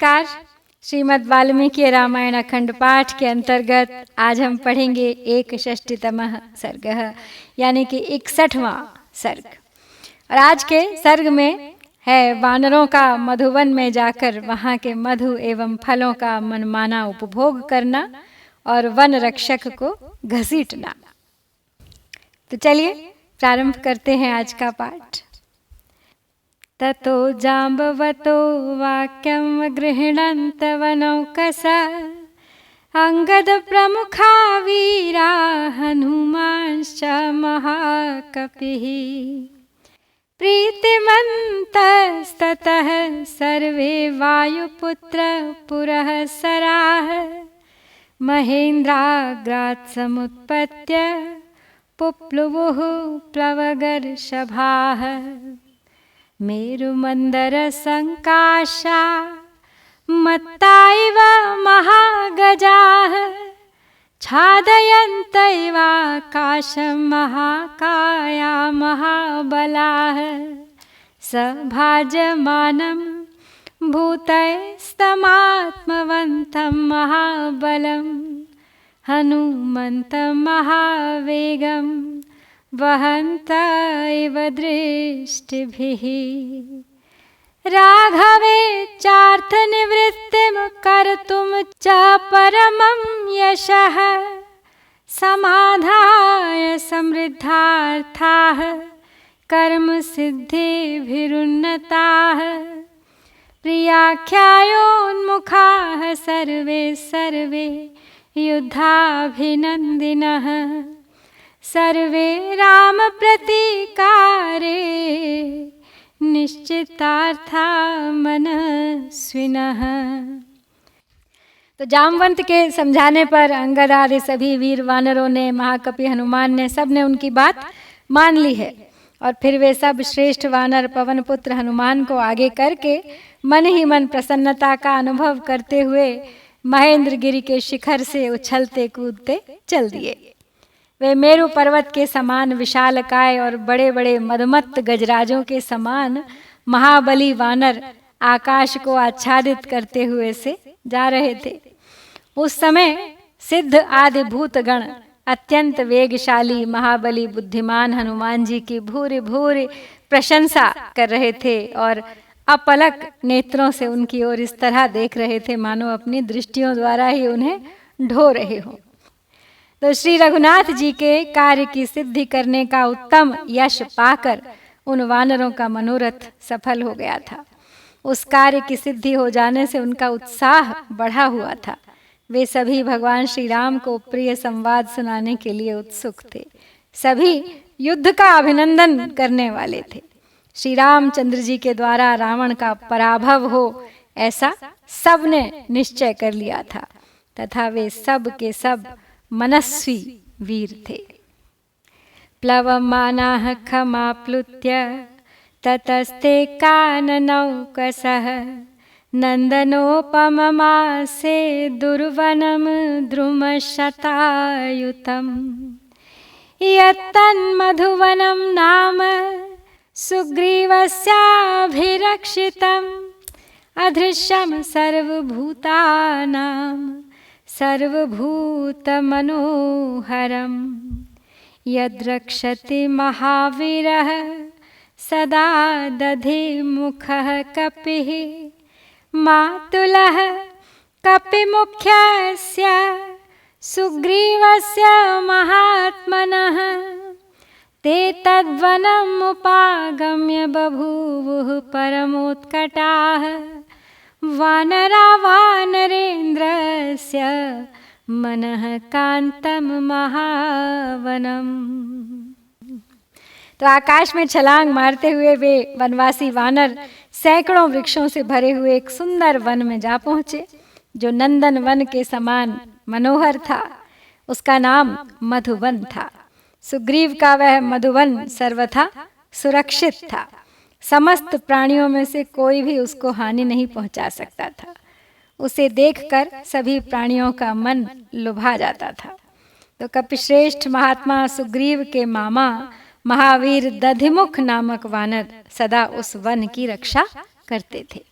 नमस्कार। श्रीमद् वाल्मीकि रामायण अखंड पाठ के अंतर्गत आज हम पढ़ेंगे 61तमः सर्गः यानी कि 61वां सर्ग। और आज के सर्ग में है वानरों का मधुवन में जाकर वहाँ के मधु एवं फलों का मनमाना उपभोग करना और वन रक्षक को घसीटना। तो चलिए प्रारंभ करते हैं आज का पाठ। ततो जाम्बवतो वाक्यं गृह्णन्त वनौकसः अंगद प्रमुखा वीरा हनुमांश्च महाकपिः प्रीतिमन्तस्ततः सर्वे वायुपुत्र पुरःसराः महेन्द्राग्रात् समुत्पत्य पुप्लुवुः प्लवगर्षभाः मेरुमन्दरसङ्काशा मत्ता इव महागजाः छादयन्तैवाकाशं महाकाया महाबलाः सभाजमानं भूतैस्तमात्मवन्तं महाबलं हनुमन्तं महावेगं वहन्त इव दृष्टिभिः राघवे चार्थनिवृत्तिं कर्तुं च परमं यशः समाधाय समृद्धार्थाः कर्मसिद्धिभिरुन्नताः प्रियाख्यायोन्मुखाः सर्वे सर्वे युद्धाभिनन्दिनः सर्वे राम प्रतीकारे निश्चितार्था मनस्विनः। तो जामवंत के समझाने पर अंगद आदि सभी वीर वानरों ने, महाकपि हनुमान ने, सब ने उनकी बात मान ली है। और फिर वे सब श्रेष्ठ वानर पवन पुत्र हनुमान को आगे करके मन ही मन प्रसन्नता का अनुभव करते हुए महेंद्रगिरि के शिखर से उछलते कूदते चल दिए। वे मेरु पर्वत के समान विशालकाय और बड़े बड़े मदमत्त गजराजों के समान महाबली वानर आकाश को आच्छादित करते हुए से जा रहे थे। उस समय सिद्ध आदि भूतगण अत्यंत वेगशाली महाबली बुद्धिमान हनुमान जी की भूरि भूरि प्रशंसा कर रहे थे और अपलक नेत्रों से उनकी ओर इस तरह देख रहे थे मानो अपनी दृष्टियों द्वारा ही उन्हें ढो रहे हों। तो श्री रघुनाथ जी के कार्य की सिद्धि करने का उत्तम यश पाकर उन वानरों का मनोरथ सफल हो गया था। उस कार्य की सिद्धि हो जाने से उनका उत्साह बढ़ा हुआ था। वे सभी भगवान श्री राम को प्रिय संवाद सुनाने के लिए उत्सुक थे। सभी युद्ध का अभिनंदन करने वाले थे। श्री रामचंद्र जी के द्वारा रावण का पराभव हो ऐसा सब ने निश्चय कर लिया था तथा वे सब के सब मनस्वी वीर थे। प्लवमानाः खमाप्लुत्य ततस्ते काननौकसः नन्दनोपममासे दुर्वनं द्रुमशतायुतं यत्तन्मधुवनं नाम सुग्रीवस्याभिरक्षितम् अदृश्यं सर्वभूतानां सर्वभूतमनोहरं यद्रक्षति महावीरः सदा दधिमुखः कपिः मातुलः कपिमुख्यस्य सुग्रीवस्य महात्मनः ते तद्वनम् उपागम्य बभूवुः परमोत्कटाः वानरा वानरेन्द्रस्य मनः कांतं महावनम्। तो आकाश में छलांग मारते हुए वे वनवासी वानर सैकड़ों वृक्षों से भरे हुए एक सुंदर वन में जा पहुंचे जो नंदन वन के समान मनोहर था। उसका नाम मधुवन था। सुग्रीव का वह मधुवन सर्वथा सुरक्षित था। समस्त प्राणियों में से कोई भी उसको हानि नहीं पहुंचा सकता था। उसे देखकर सभी प्राणियों का मन लुभा जाता था। तो कपिश्रेष्ठ महात्मा सुग्रीव के मामा महावीर दधिमुख नामक वानर सदा उस वन की रक्षा करते थे।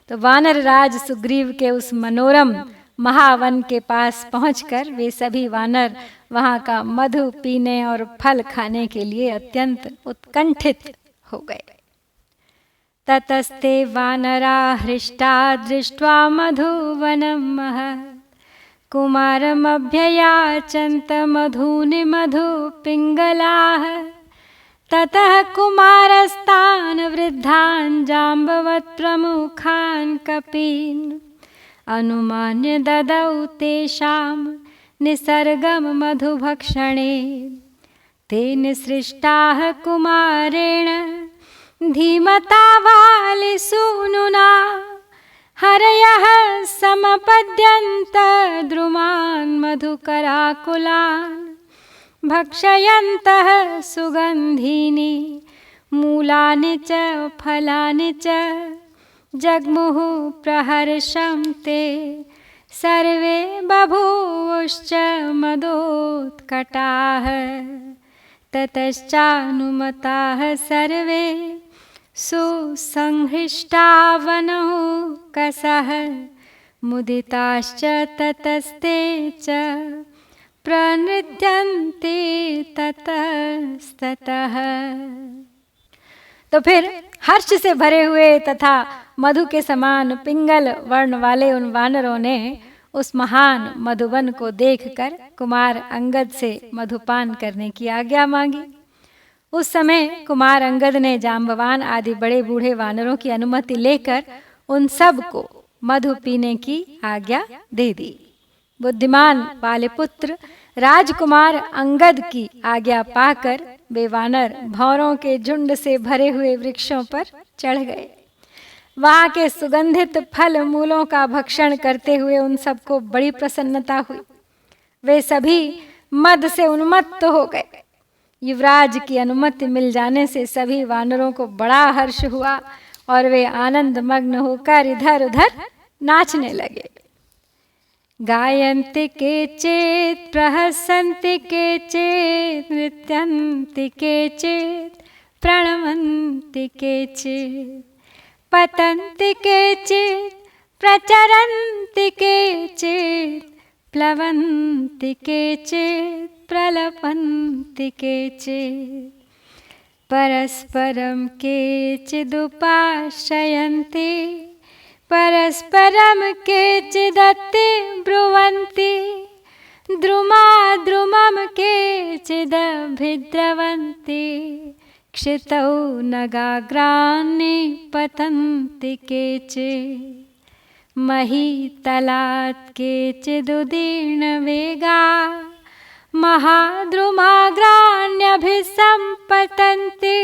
तो तो वानर राज सुग्रीव के उस मनोरम महावन के पास पहुंचकर वे सभी वानर वहां का मधु पीने और फल खाने के लिए अत्यंत उत्कंठित हो गए। ततस्ते वानरा हृष्टा दृष्ट्वा मधुवनं महत् कुमारमभ्ययाचन्त मधूनि मधुपिङ्गलाः। ततः कुमारस्तान् वृद्धान् जाम्बवत् प्रमुखान् कपीन् अनुमान्य ददौ तेषां निसर्गं मधुभक्षणे। ते निसृष्टाः कुमारेण धीमता वालिसूनुना हरयः समपद्यन्त द्रुमान् मधुकराकुलान् भक्षयन्तः सुगन्धीनि मूलानि च फलानि च जग्मुः प्रहर्षं ते सर्वे बभूवुश्च मदोत्कटाः। ततश्चानुमताः सर्वे सुसंहृष्टा वनौकसः मुदिताश्च ततस्ते च प्रनृत्यन्ते ततस्ततः। तो फिर हर्ष से भरे हुए तथा मधु के समान पिंगल वर्ण वाले उन वानरों ने उस महान मधुवन को देखकर कुमार अंगद से मधुपान करने की आज्ञा मांगी। उस समय कुमार अंगद ने जाम्बवान आदि बड़े बूढ़े वानरों की अनुमति लेकर उन सब को मधु पीने की आज्ञा दे दी। बुद्धिमान पालिपुत्र राजकुमार अंगद की आज्ञा पाकर वे वानर भौरों के झुंड से भरे हुए वृक्षों पर चढ़ गए। वहां के सुगंधित फल मूलों का भक्षण करते हुए उन सबको बड़ी प्रसन्नता हुई। वे सभी मद से उन्मत्त हो गए। युवराज की अनुमति मिल जाने से सभी वानरों को बड़ा हर्ष हुआ और वे आनंद मग्न होकर इधर उधर नाचने लगे। गायन्ति केचित् प्रहसन्ति केचित् नृत्यन्ति केचित् प्रणमन्ति केचित् पतन्ति केचित् प्रचरन्ति केचित् प्लवन्ति केचित् प्रलपन्ति केचित् परस्परं केचिदुपाश्रयन्ति परस्परं केचिदत्ति ब्रुवन्ति द्रुमाद्रुमं केचिदभिद्रवन्ति क्षितौ नगाग्रान्नि पतन्ति केचित् महीतलात् केचिदुदीर्णवेगा महाद्रुमाग्राण्यभिसम्पतन्ति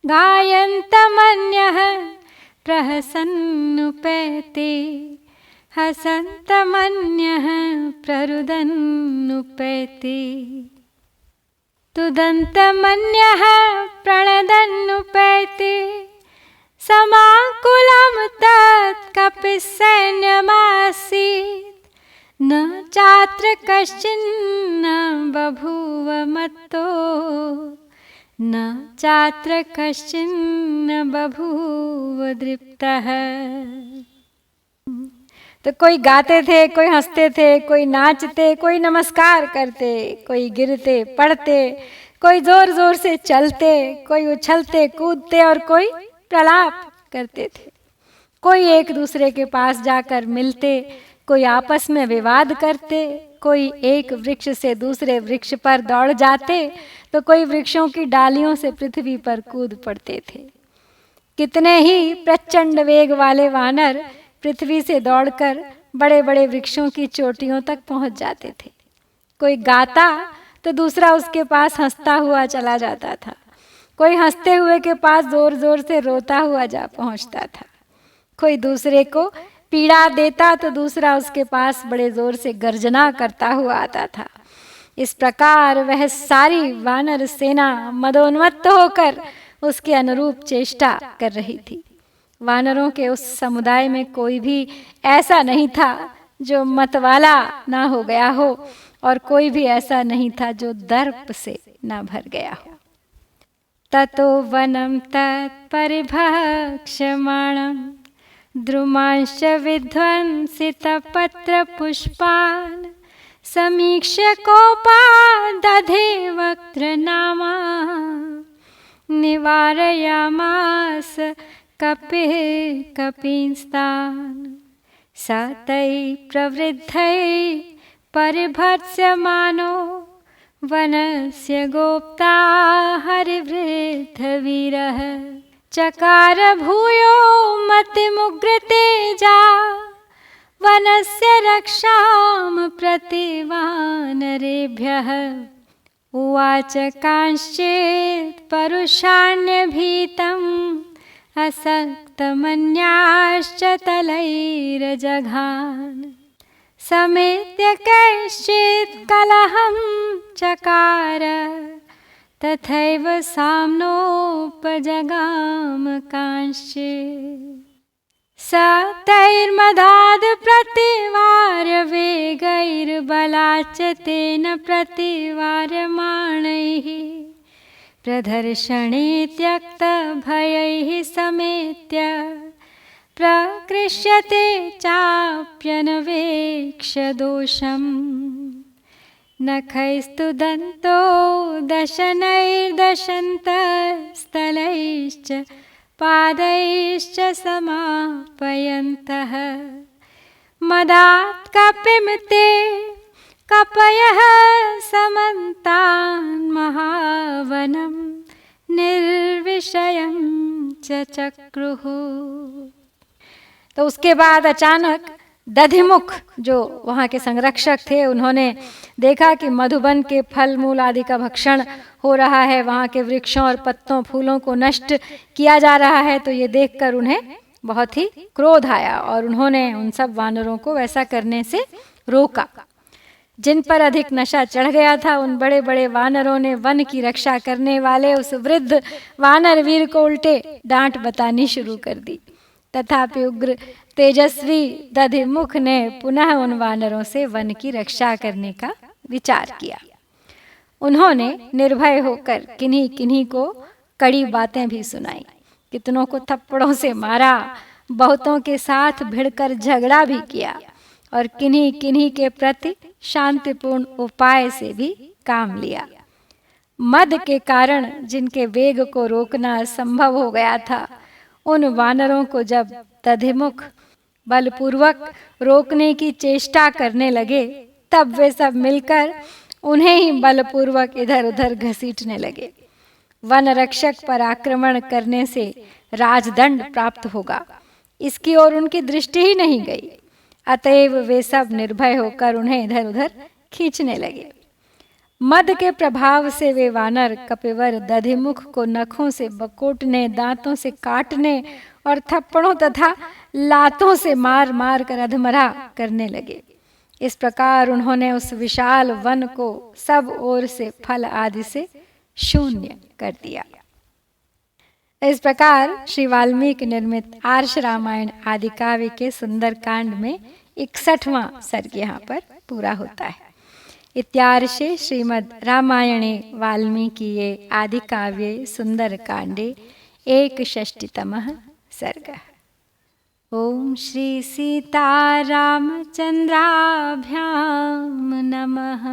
गायन्तमन्यः प्रहसन्नुपेति हसन्तमन्यः प्ररुदन्नुपेति तुदन्तमन्यः प्रणदन्नुपेति समाकुलं तत् कपिसैन्यमासीत् न चात्र कश्चिन्न बभूव मत्तो न चात्र कश्चिन्न बभूव दृप्तः। तो कोई गाते थे, कोई हंसते थे, कोई नाचते, कोई नमस्कार करते, कोई गिरते पड़ते, कोई जोर जोर से चलते, कोई उछलते कूदते और कोई प्रलाप करते थे। कोई एक दूसरे के पास जाकर मिलते, कोई आपस में विवाद करते, कोई एक वृक्ष से दूसरे वृक्ष पर दौड़ जाते तो कोई वृक्षों की डालियों से पृथ्वी पर कूद पड़ते थे। कितने ही प्रचंड वेग वाले वानर पृथ्वी से दौड़कर बड़े बड़े वृक्षों की चोटियों तक पहुंच जाते थे। कोई गाता तो दूसरा उसके पास हंसता हुआ चला जाता था। कोई हंसते हुए के पास जोर जोर से रोता हुआ जा पहुंचता था। कोई दूसरे को पीड़ा देता तो दूसरा उसके पास बड़े जोर से गर्जना करता हुआ आता था। इस प्रकार वह सारी वानर सेना मदोन्मत्त होकर उसके अनुरूप चेष्टा कर रही थी। वानरों के उस समुदाय में कोई भी ऐसा नहीं था जो मतवाला ना हो गया हो और कोई भी ऐसा नहीं था जो दर्प से ना भर गया हो। ततो वनं तत्परिभक्ष्यमाणं द्रुमांश्च विध्वंसितपत्रपुष्पान् समीक्ष्य कोपादधे वक्त्रनामा निवारयामास कपिः कपिंस्तान् स तैः प्रवृद्धैः परिभर्त्स्यमानो वनस्य गोप्ता हरिवृद्धवीरः चकार भूयो मतिमुग्रतेजा वनस्य रक्षां प्रति वानरेभ्यः उवाच कांश्चित् परुषाण्यभीतम् असक्तमन्याश्च तलैरजघान् समेत्य कैश्चित् कलहं चकार तथैव साम्नोपजगाम कांश्चित् स तैर्मदाद् प्रतिवार्य वेगैर्बलाच्च तेन प्रतिवार्यमाणैः प्रदर्शने त्यक्तभयैः समेत्य प्रकृष्यते चाप्यनवेक्ष्य दोषम् नखैस्तु दन्तो दशनैर्दशन्तस्थलैश्च पादैश्च समापयन्तः मदात् कपिमिते कपयः समन्तान् महावनं निर्विषयं च चक्रुः। तो उसके बाद अचानक दधिमुख जो वहाँ के संरक्षक थे, उन्होंने देखा कि मधुबन के फल मूल आदि का भक्षण हो रहा है, वहाँ के वृक्षों और पत्तों फूलों को नष्ट किया जा रहा है। तो ये देखकर उन्हें बहुत ही क्रोध आया और उन्होंने उन सब वानरों को वैसा करने से रोका। जिन पर अधिक नशा चढ़ गया था, उन बड़े बड़े वानरों ने वन की रक्षा करने वाले उस वृद्ध वानर वीर को उल्टे डांट बतानी शुरू कर दी। तथापि उग्र तेजस्वी दधिमुख ने पुनः उन वानरों से वन की रक्षा करने का विचार किया। उन्होंने निर्भय होकर किन्हीं किन्हीं को कड़ी बातें भी सुनाई, कितनों को थप्पड़ों से मारा, बहुतों के साथ भिड़कर झगड़ा भी किया और किन्हीं किन्हीं के प्रति शांतिपूर्ण उपाय से भी काम लिया। मद के कारण जिनके वेग को रोकना असंभव हो गया था, उन वानरों को जब दधिमुख बलपूर्वक रोकने की चेष्टा करने लगे, तब वे सब मिलकर उन्हें ही बलपूर्वक इधर उधर घसीटने लगे। वन रक्षक पर आक्रमण करने से राजदंड प्राप्त होगा, इसकी ओर उनकी दृष्टि ही नहीं गई। अतएव वे सब निर्भय होकर उन्हें इधर उधर खींचने लगे। मद के प्रभाव से वे वानर कपिवर दधिमुख को नखों से बकोटने, दांतों से काटने और थप्पड़ों तथा लातों से मार मार कर अधमरा करने लगे। इस प्रकार उन्होंने उस विशाल वन को सब ओर से फल आदि से शून्य कर दिया। इस प्रकार श्री वाल्मीकि निर्मित आर्ष रामायण आदि काव्य के सुंदर कांड में 61वां सर्ग यहाँ पर पूरा होता है। इत्यार्षे श्रीमद् रामायणे वाल्मीकिये आदि काव्ये सुंदर कांडे 61तमः सर्गः। ओम श्री सीतारामचंद्राभ्यां नमः।